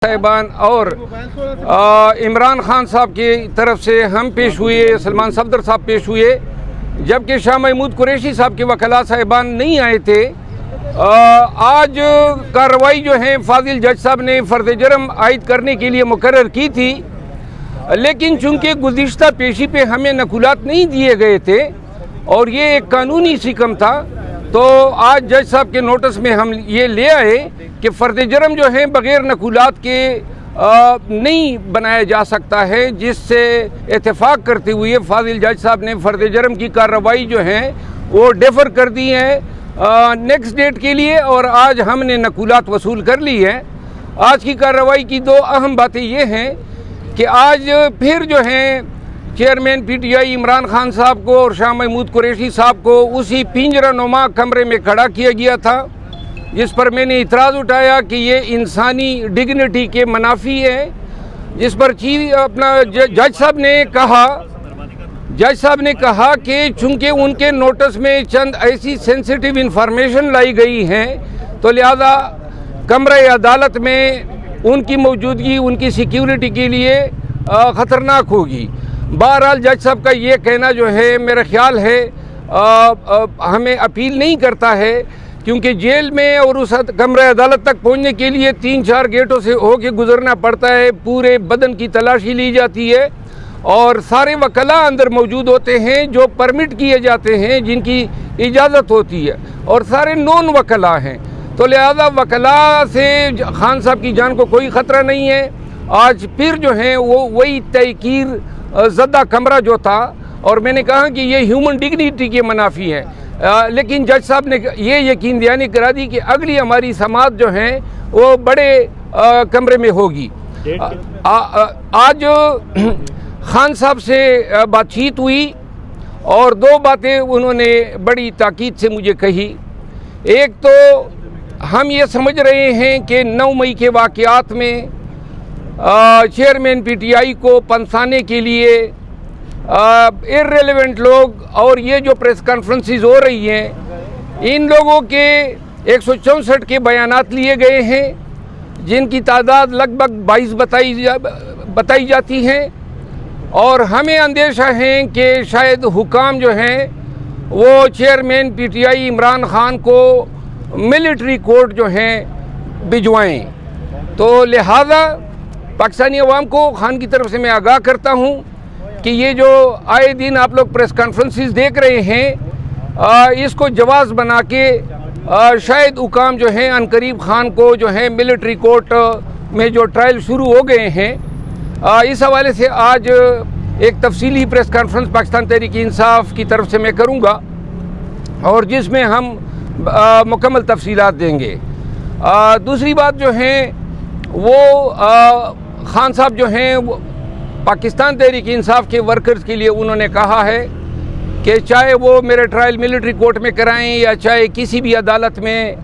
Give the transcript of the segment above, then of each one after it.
साहिबान और इमरान खान साहब की तरफ से हम पेश हुए, सलमान सफदर साहब पेश हुए, जबकि शाह महमूद कुरैशी साहब के वकला साहिबान नहीं आए थे। आज कार्रवाई जो है फाजिल जज साहब ने फर्द जर्म आयद करने के लिए मुकर्रर की थी, लेकिन चूँकि गुज़िश्ता पेशी पे हमें नकुलात नहीं दिए गए थे और ये एक कानूनी सिकम था, तो आज जज साहब के नोटिस में हम ये ले आए कि फ़र्द जर्म जो है बग़ैर नकुलात के नहीं बनाया जा सकता है, जिससे इत्तेफाक करते हुए फाजिल जज साहब ने फ़र्द जर्म की कार्रवाई जो है वो डेफर कर दी है नेक्स्ट डेट के लिए, और आज हमने नकुलात वसूल कर ली है। आज की कार्रवाई की दो अहम बातें ये हैं कि आज फिर जो है चेयरमैन पीटीआई इमरान खान साहब को और शाह महमूद कुरैशी साहब को उसी पिंजरा नुमा कमरे में खड़ा किया गया था, जिस पर मैंने इतराज़ उठाया कि ये इंसानी डिग्निटी के मुनाफी है, जिस पर जज साहब ने कहा कि चूँकि उनके नोटिस में चंद ऐसी सेंसिटिव इंफॉर्मेशन लाई गई हैं, तो लिहाजा कमरे अदालत में उनकी मौजूदगी उनकी सिक्योरिटी के लिए ख़तरनाक होगी। बहरहाल जज साहब का ये कहना जो है मेरा ख्याल है हमें अपील नहीं करता है, क्योंकि जेल में और उस कमरे अदालत तक पहुंचने के लिए 3-4 गेटों से होके गुजरना पड़ता है, पूरे बदन की तलाशी ली जाती है और सारे वकला अंदर मौजूद होते हैं जो परमिट किए जाते हैं, जिनकी इजाज़त होती है, और सारे नॉन वकला हैं। तो लिहाजा वकला से खान साहब की जान को कोई ख़तरा नहीं है। आज फिर जो है वो वही तहकीर ज़दा कमरा जो था, और मैंने कहा कि ये ह्यूमन डिग्निटी के मुनाफी है, लेकिन जज साहब ने ये यकीन दहानी करा दी कि अगली हमारी समाअत जो है वो बड़े कमरे में होगी। आज खान साहब से बातचीत हुई और दो बातें उन्होंने बड़ी ताकीद से मुझे कही। एक तो हम ये समझ रहे हैं कि 9 मई के वाक़यात में चेयरमैन पीटीआई को पंसाने के लिए इर्रेलेवेंट लोग और ये जो प्रेस कॉन्फ्रेंसेस हो रही हैं, इन लोगों के 164 के बयानात लिए गए हैं, जिनकी तादाद लगभग 22 बताई जाती हैं, और हमें अंदेशा है कि शायद हुकाम जो हैं वो चेयरमैन पीटीआई इमरान खान को मिलिट्री कोर्ट जो हैं भिजवाएँ। तो लिहाजा पाकिस्तानी अवाम को खान की तरफ से मैं आगाह करता हूँ कि ये जो आए दिन आप लोग प्रेस कॉन्फ्रेंसेस देख रहे हैं, इसको जवाज़ बना के शायद हुकाम जो हैं अनकरीब खान को जो है मिलिट्री कोर्ट में जो ट्रायल शुरू हो गए हैं, इस हवाले से आज एक तफसीली प्रेस कॉन्फ्रेंस पाकिस्तान तहरीक इंसाफ की तरफ से मैं करूँगा, और जिसमें हम मुकम्मल तफसीलात देंगे। दूसरी बात जो है वो खान साहब जो हैं पाकिस्तान तहरीक इंसाफ के वर्कर्स के लिए उन्होंने कहा है कि चाहे वो मेरे ट्रायल मिलिट्री कोर्ट में कराएं या चाहे किसी भी अदालत में,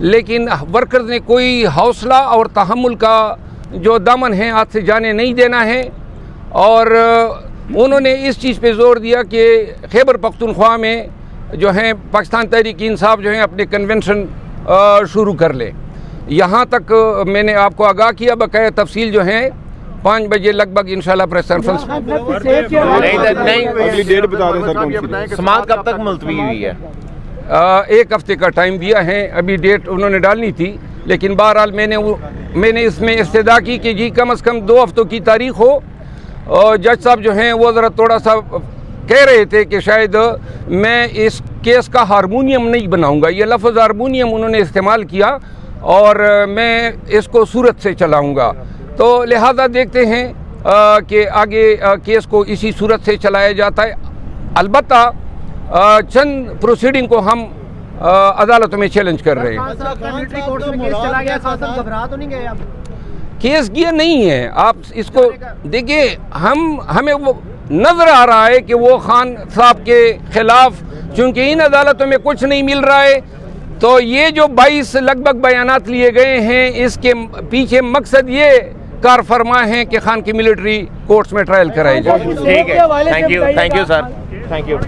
लेकिन वर्कर्स ने कोई हौसला और तहम्मुल का जो दामन है हाथ से जाने नहीं देना है। और उन्होंने इस चीज़ पे ज़ोर दिया कि खैबर पख्तूनख्वा में जो है पाकिस्तान तहरीक इंसाफ जो है अपने कन्वेंशन शुरू कर ले। यहाँ तक मैंने आपको आगाह किया, बकाया तफसील जो है 5 बजे लगभग इंशाल्लाह प्रेस कॉन्फ्रेंस अगली डेट बता दें सर। समाअत कब तक मुलतवी हुई है? 1 हफ्ते का टाइम दिया है, अभी डेट उन्होंने डालनी थी, लेकिन बहरहाल मैंने इसमें इस्तदा की कि जी कम से कम 2 हफ्तों की तारीख हो। और जज साहब जो हैं वो ज़रा थोड़ा सा कह रहे थे कि शायद मैं इस केस का हारमोनियम नहीं बनाऊँगा, ये लफ्ज़ हारमोनियम उन्होंने इस्तेमाल किया, और मैं इसको सूरत से चलाऊँगा। तो लिहाजा देखते हैं कि आगे केस को इसी सूरत से चलाया जाता है। अलबत्ता चंद प्रोसीडिंग को हम अदालतों में चैलेंज कर रहे हैं। केस किया नहीं है, आप इसको देखिए, हमें वो नज़र आ रहा है कि वो खान साहब के ख़िलाफ़ चूँकि इन अदालतों में कुछ नहीं मिल रहा है, तो ये जो 22 लगभग बयानात लिए गए हैं, इसके पीछे मकसद ये कार फरमा है कि खान की मिलिट्री कोर्ट्स में ट्रायल कराई जाए। ठीक है, thank you sir, thank you.